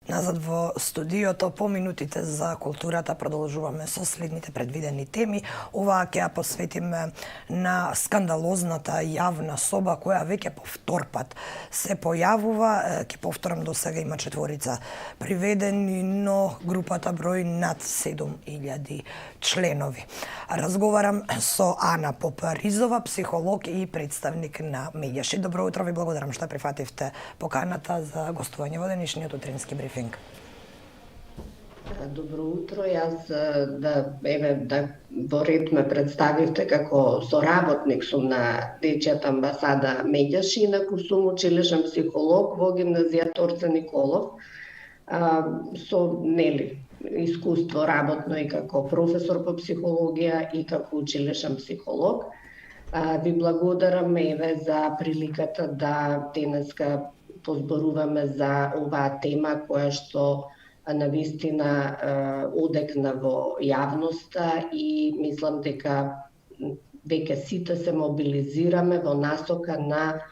Назад во студиото, по минутите за културата продолжуваме со следните предвидени теми. Оваа ќе ја посветиме на скандалозната јавна соба која веќе по втор пат се појавува. Ќе повторам, до сега има 4 приведени, но групата брои над 7000 членови. Разговарам со Ана Попаризова, психолог и представник на Медјаши. Добро утро, ви благодарам што прифативте поканата за гостување во денешниот утрински брифинг. Добро утро, јас во ред ме представивте како соработник сум на Дечјата амбасада Медјаши, инаку сум училишен психолог во гимназија Торце Николов, со искуство работно и како професор по психологија и како училишен психолог. Ви благодарам за приликата да денеска позборуваме за оваа тема која што навистина одекна во јавноста и мислам дека веќе сите се мобилизираме во насока на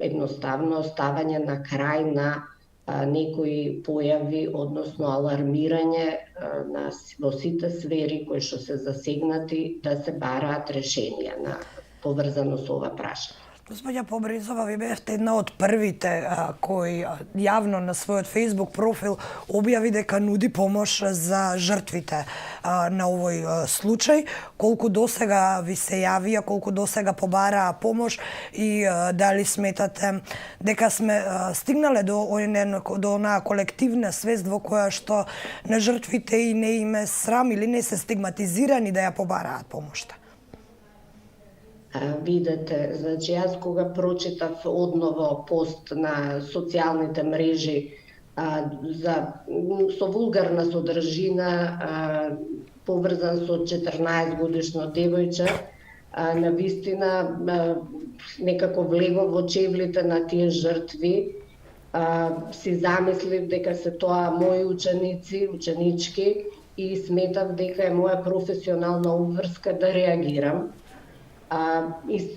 едноставно ставање на крај на некои појави, односно алармирање во сите сфери кои што се засегнати да се бараат решенија на поврзано со ова прашање. Господја Попаризова, ви бевте една од првите кои јавно на својот Facebook профил објави дека нуди помош за жртвите на овој случај. Колку досега ви се јавија, колку досега побараа помош и дали сметате дека сме стигнале до онаа колективна свест во која што на жртвите и не име срам или не се стигматизирани да ја побараат помошта? Видете, значи јас кога прочитав одново пост на социјалните мрежи со вулгарна содржина поврзан со 14 годишно девојче, навистина некако влегов во чевлите на тие жртви, си замислив дека се тоа мои ученици, ученички и сметав дека е моја професионална обврска да реагирам.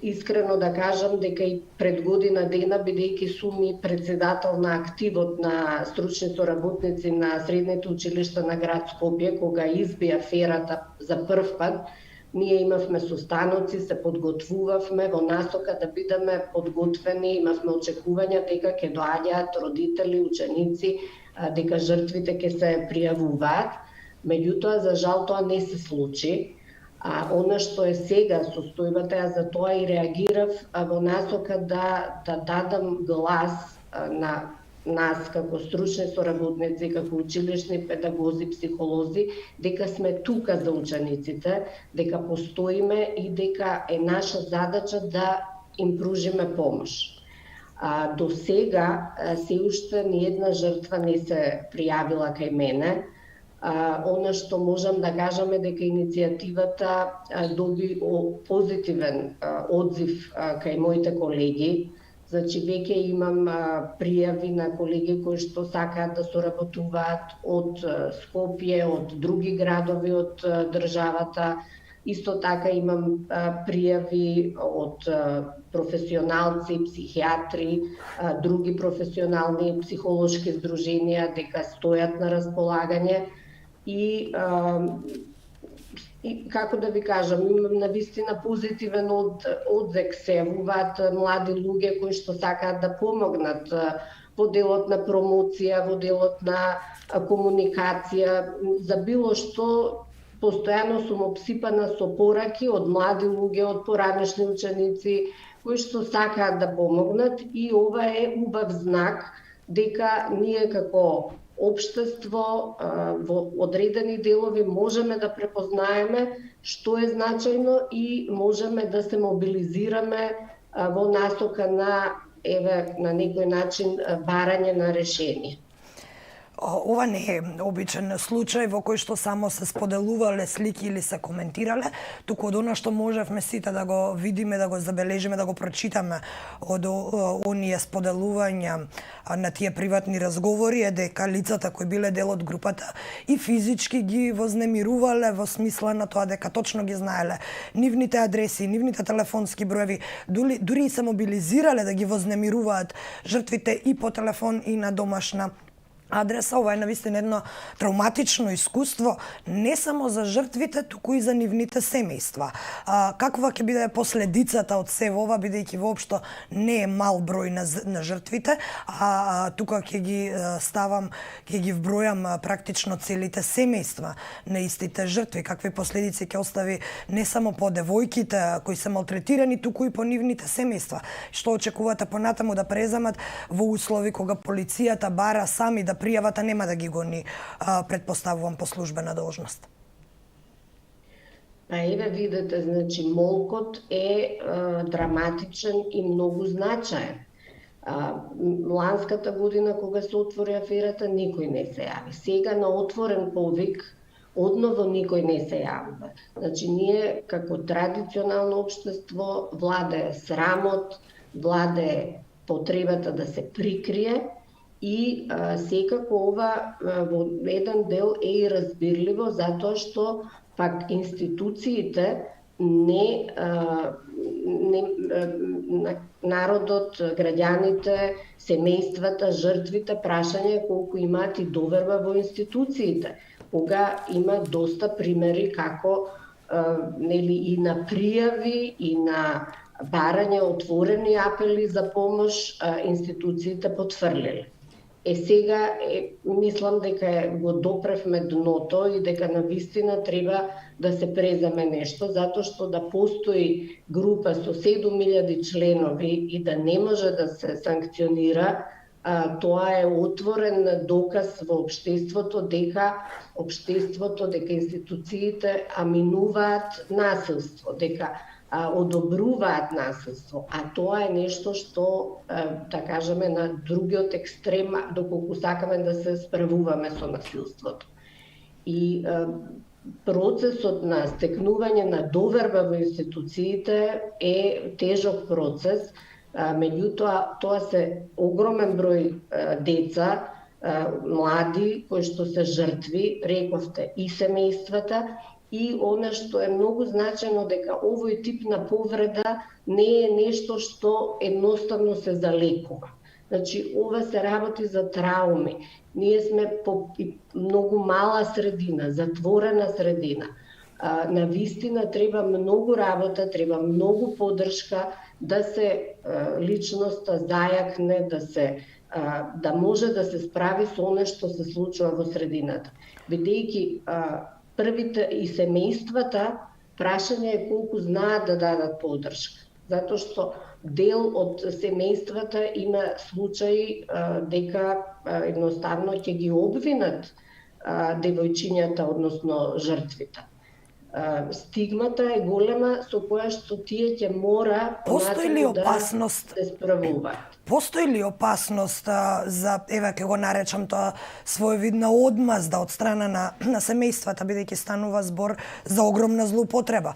Искрено да кажам дека и пред година дена, бидејќи сум и председател на активот на стручни соработници на средните училишта на град Скопје, кога изби аферата за прв пат, ние имавме состаноци, се подготвувавме во насока да бидеме подготвени, имавме очекувања дека ќе доаѓаат родители, ученици, дека жртвите ќе се пријавуваат. Меѓутоа, за жал, тоа не се случи. Она што е сега состојбата, ја за тоа и реагирав во насока да дадам глас на нас како стручни соработници, како училишни педагози, психолози, дека сме тука за учениците, дека постоиме и дека е наша задача да им пружиме помош. До сега се уште ни една жртва не се пријавила кај мене. Она што можам да кажам е дека иницијативата доби позитивен одзив кај моите колеги. Значи, веќе имам пријави на колеги кои што сакаат да соработуваат од Скопје, од други градови од државата. Исто така имам пријави од професионалци, психијатри, други професионални психолошки здруженија дека стојат на располагање. И како да ви кажам, имам навистина позитивен одзек, се јавуваат млади луѓе кои што сакаат да помогнат во делот на промоција, во делот на комуникација, за било што. Постојано сум обсипана со пораки од млади луѓе, од поранешни ученици кои што сакаат да помогнат, и ова е убав знак дека ние како општество во одредени делови можеме да препознаеме што е значајно и можеме да се мобилизираме во насока на некој начин барање на решение. Ова не е обичен случај во кој што само се споделувале слики или се коментирале, туку од она што можевме сите да го видиме, да го забележиме, да го прочитаме од оние споделувања на тие приватни разговори е дека лицата кои биле дел од групата и физички ги вознемирувале во смисла на тоа дека точно ги знаеле нивните адреси, нивните телефонски броеви, дури и се мобилизирале да ги вознемируваат жртвите и по телефон и на домашна адреса. Ова е навистина едно травматично искуство не само за жртвите, туку и за нивните семејства. Каква ќе биде последицата од се ова, бидејќи воопшто не е мал број на жртвите, а тука ќе ги вбројам практично целите семејства на истите жртви, какви последици ќе остави не само по девојките кои се малтретирани, туку и по нивните семејства. Што очекувате понатаму да преземат во услови кога полицијата бара сами да пријавата нема да ги гони, предпоставувам, по службена должност? Па еве видите, значи молкот е драматичен и многу значаен. Ланската година кога се отвори аферата никој не се јави. Сега на отворен повик одново никој не се јавува. Значи ние како традиционално општество владее срамот, владее потребата да се прикрие. И секако ова во еден дел е и разбирливо затоа што пак институциите народот, граѓаните, семејствата, жртвите прашање колку имаат и доверба во институциите. Кога има доста примери како и на пријави и на барање отворени апели за помош институциите потврлиле. Сега мислам дека го допревме дното и дека навистина треба да се преземе нешто, затоа што да постои група со 7000 членови и да не може да се санкционира, тоа е отворен доказ во општеството дека институциите аминуваат насилство, дека одобруваат насилство, а тоа е нешто што, да кажеме, на другиот екстрем, доколку сакаме да се справуваме со насилството. И процесот на стекнување на доверба во институциите е тежок процес, меѓутоа тоа се огромен број деца, млади кои што се жртви, рековте, и семејствата. И она што е многу значено дека овој тип на повреда не е нешто што едноставно се залекува. Значи, ова се работи за трауми. Ние сме по многу мала средина, затворена средина. Навистина треба многу работа, треба многу поддршка да се личноста зајакне, да може да се справи со оно што се случува во средината. Бидејќи првите и семејствата, прашање е колку знаат да дадат поддршка. Затоа што дел од семејствата има случаи дека едноставно ќе ги обвинат девојчињата, односно жртвите. Стигмата е голема со која што тие ќе мора да се справуваат. Постои ли опасност за, еве ќе го наречам тоа, своевидна одмазда од страна на семејствата, бидејќи станува збор за огромна злоупотреба?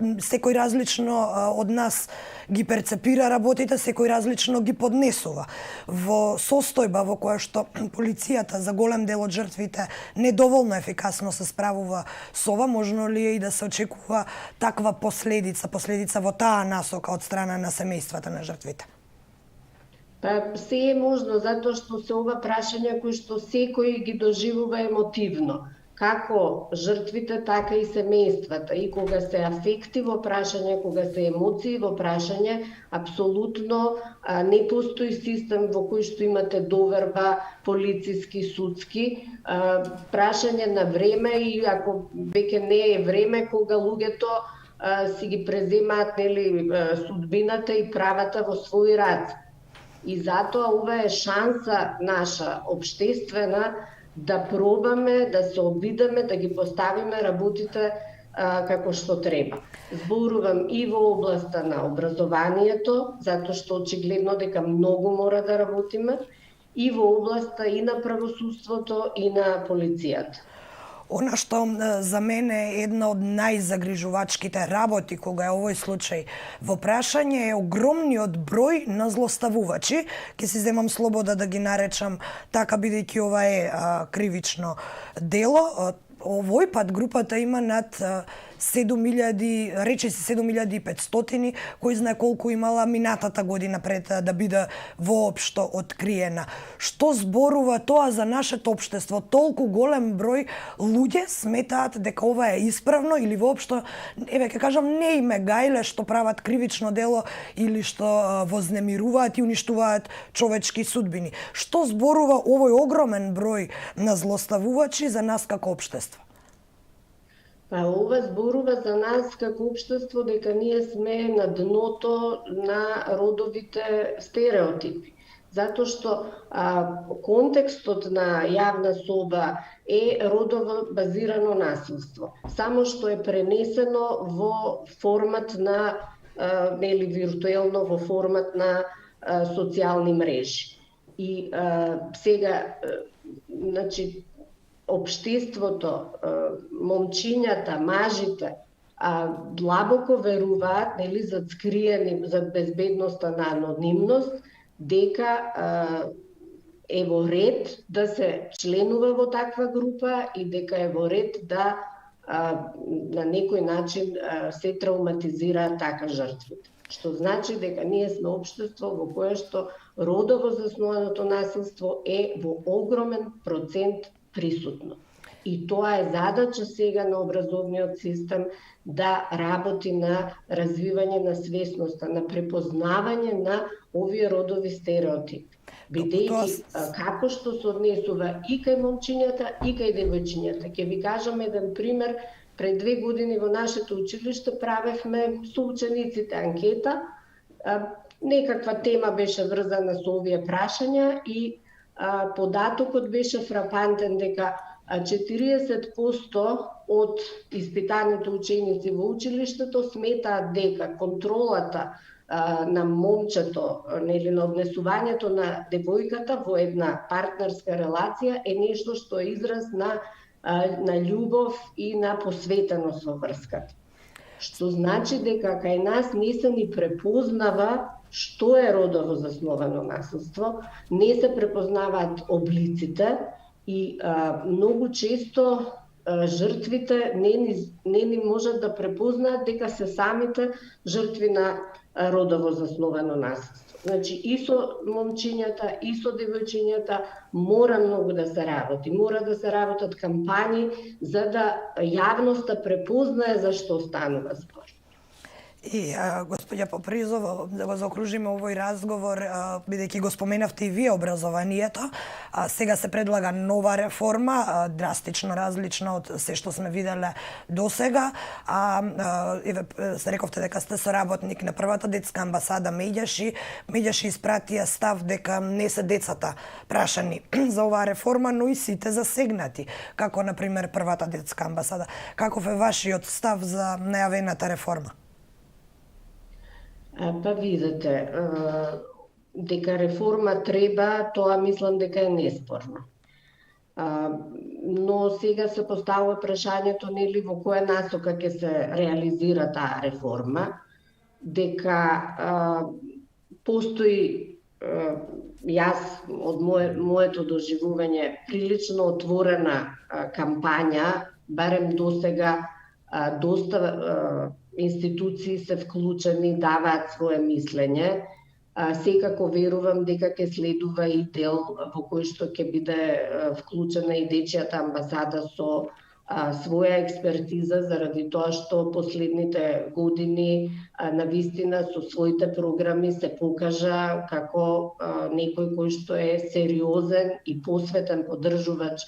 Секој различно од нас ги перцепира работите, секој различно ги поднесува. Во состојба во која што полицијата за голем дел од жртвите недоволно ефикасно се справува со ова, можно ли е и да се очекува таква последица во таа насока од страна на семејствата на жртвите? Па се е можно, затоа што се ова прашања кои што секој ги доживува емотивно. Како жртвите, така и семејствата. И кога се афекти во прашање, кога се емоции во прашање, апсолутно не постои систем во кој што имате доверба полициски, судски. Прашање на време и ако веќе не е време, кога луѓето си ги преземаат судбината и правата во своји раце. И затоа ова е шанса наша општествена да пробаме, да се обидеме, да ги поставиме работите како што треба. Зборувам и во областа на образованието, затоа што очигледно дека многу мора да работиме, и во областа и на правосудството и на полицијата. Она што за мене е една од најзагрижувачките работи кога е овој случај во прашање е огромниот број на злоставувачи. Ке си земам слобода да ги наречам така, бидејќи ова е кривично дело. Овој пат групата има над 7.000, речиси 7.500, кој знае колку имала минатата година пред да биде воопшто откриена. Што зборува тоа за нашето општество? Толку голем број луѓе сметаат дека ова е исправно или воопшто, еве ќе кажам, не име гајле што прават кривично дело или што вознемируваат и уништуваат човечки судбини. Што зборува овој огромен број на злоставувачи за нас како општество? Па ова зборува за нас како општество дека ние сме на дното на родовите стереотипи. Затоа што контекстот на јавна соба е родово базирано насилство. Само што е пренесено во формат на, нели виртуелно, во формат на социјални мрежи. И сега, значи, општеството, момчињата, мажите, длабоко веруваат, нели, зад скриени, зад безбедноста на анонимност, дека е во ред да се членува во таква група и дека е во ред да на некој начин се травматизираат така жртвите. Што значи дека ние сме општество во кое што родово заснованото насилство е во огромен процент присутно. И тоа е задача сега на образовниот систем да работи на развивање на свесноста, на препознавање на овие родови стереотипи. Бидејќи како што се однесува и кај момчињата и кај девојчињата. Ќе ви кажам еден пример. Пред 2 години во нашето училиште правевме со учениците анкета. Некаква тема беше врзана со овие прашања и податокот беше фрапантен дека 40% од испитаните ученици во училиштето сметаат дека контролата на момчето, нели, на однесувањето на девојката во една партнерска релација е нешто што е израз на љубов и на посветеност во врската. Што значи дека кај нас не се ни препознава што е родово засновано насилство, не се препознаваат облиците и многу често жртвите не ни можат да препознаат дека се самите жртви на родово засновано насилство. Значи и со момчињата, и со девојчињата мора многу да се работи. Мора да се работат кампањи за да јавноста препознае за што станува збор. И, господја Попризова, да го заокружиме овој разговор, бидејќи го споменавте и вие образованието, сега се предлага нова реформа, драстично различна од се што сме виделе досега. Еве, рековте дека сте соработник на првата детска амбасада Меѓаши. Меѓаши испратија став дека не се децата прашани за оваа реформа, но и сите засегнати, како, например, првата детска амбасада. Каков е вашиот став за најавената реформа? Па видите, дека реформа треба, тоа мислам дека е неспорно. Но сега се поставува прашањето, нели, во која насока ќе се реализира таа реформа, дека постои, јас од моето доживување, прилично отворена кампања, барем досега доста институции се вклучени, даваат свое мислење. Секако верувам дека ќе следува и дел во кој што ќе биде вклучена и дечијата амбасада со своја експертиза, заради тоа што последните години навистина со своите програми се покажа како некој кој што е сериозен и посветен поддржувач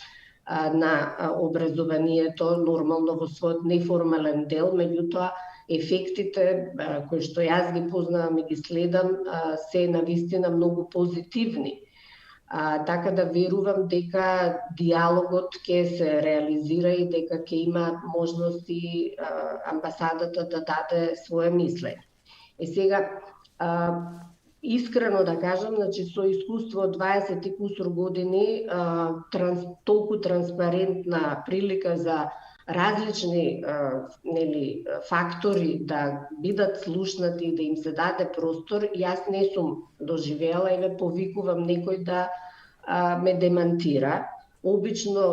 на образованието, нормално во својот неформален дел, меѓутоа ефектите кои што јас ги познавам и ги следам се навистина многу позитивни. Така да верувам дека диалогот ќе се реализира и дека ќе има можности амбасадата да даде свое мислење. И сега, искрено да кажам, значи со искуство од 20 и кусур години, толку транспарентна прилика за различни фактори да бидат слушнати и да им се даде простор, јас не сум доживела и ве повикувам некој да ме демантира. Обично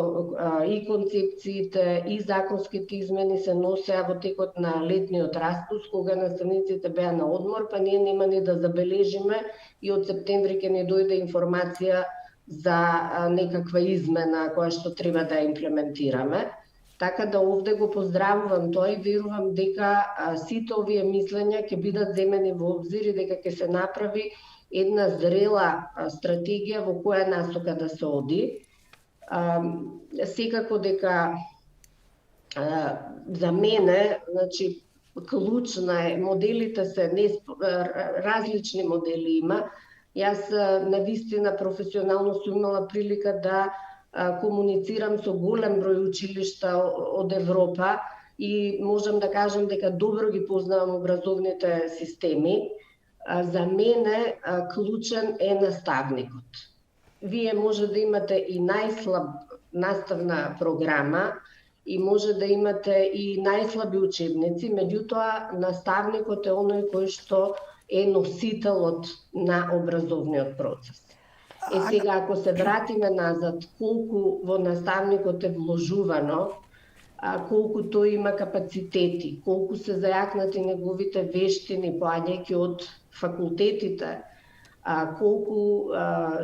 и концепциите и законските измени се носеа во текот на летниот распуст, кога наставниците беа на одмор, па ние нема ни да забележиме и од септември ќе ни дојде информација за некаква измена која што треба да имплементираме. Така да овде го поздравувам тоа и верувам дека сите овие мислења ќе бидат земени во обзир и дека ќе се направи една зрела стратегија во која насока да се оди. Секако дека за мене, значи, клучна е, моделите се различни модели има. Јас навистина професионално сум имала прилика да комуницирам со голем број училишта од Европа и можам да кажам дека добро ги познавам образовните системи. За мене клучен е наставникот. Вие може да имате и најслаб наставна програма и може да имате и најслаби учебници, меѓутоа наставникот е оној кој што е носителот на образовниот процес. Сега, ако се вратиме назад, колку во наставникот е вложувано, колку тој има капацитети, колку се зајакнати неговите вештини, поаѓајќи од факултетите, колку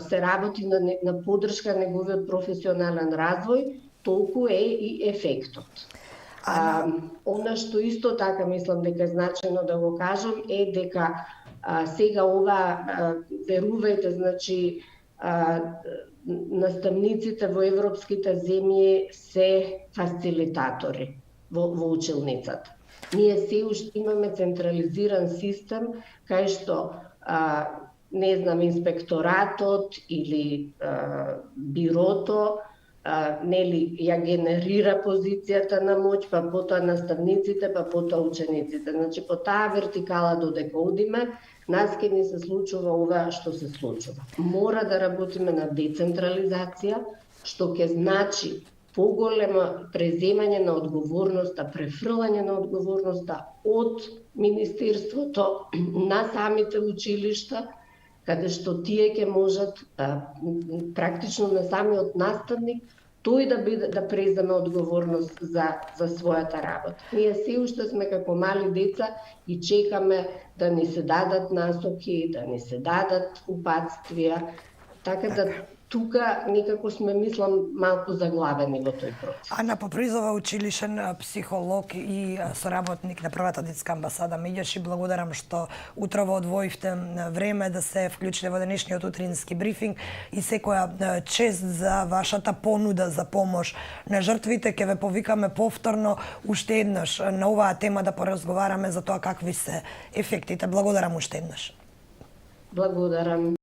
се работи на поддршка на неговиот професионален развој, толку е и ефектот. Она што исто така мислам дека е значено да го кажам е дека сега ова, верувајте, значи, наставниците во европските земји се фасилитатори во училницата. Ние се уште имаме централизиран систем кај што не знам, инспекторатот или бирото нели ја генерира позицијата на моќ, па потоа наставниците, па потоа учениците. Значи по таа вертикала додека одиме, нас ќе ни се случува ова што се случува. Мора да работиме на децентрализација, што ќе значи поголемо преземање на одговорноста, префрлање на одговорноста од Министерството на самите училишта, каде што тие ќе можат практично на самиот наставник тој да преземе одговорност за својата работа. Ние се уште сме како мали деца и чекаме да ни се дадат насоки, да ни се дадат упатствија, така да тука некако сме, мислам, малку заглавени во тој процес. Ана Попризова, училишен психолог и соработник на првата детска амбасада Меѓаш, и благодарам што утрово одвоивте време да се вклучите во денешниот утрински брифинг и секоја чест за вашата понуда за помош на жртвите. Ќе ве повикаме повторно уште еднаш на оваа тема да поразговараме за тоа какви се ефектите. Благодарам уште еднаш. Благодарам.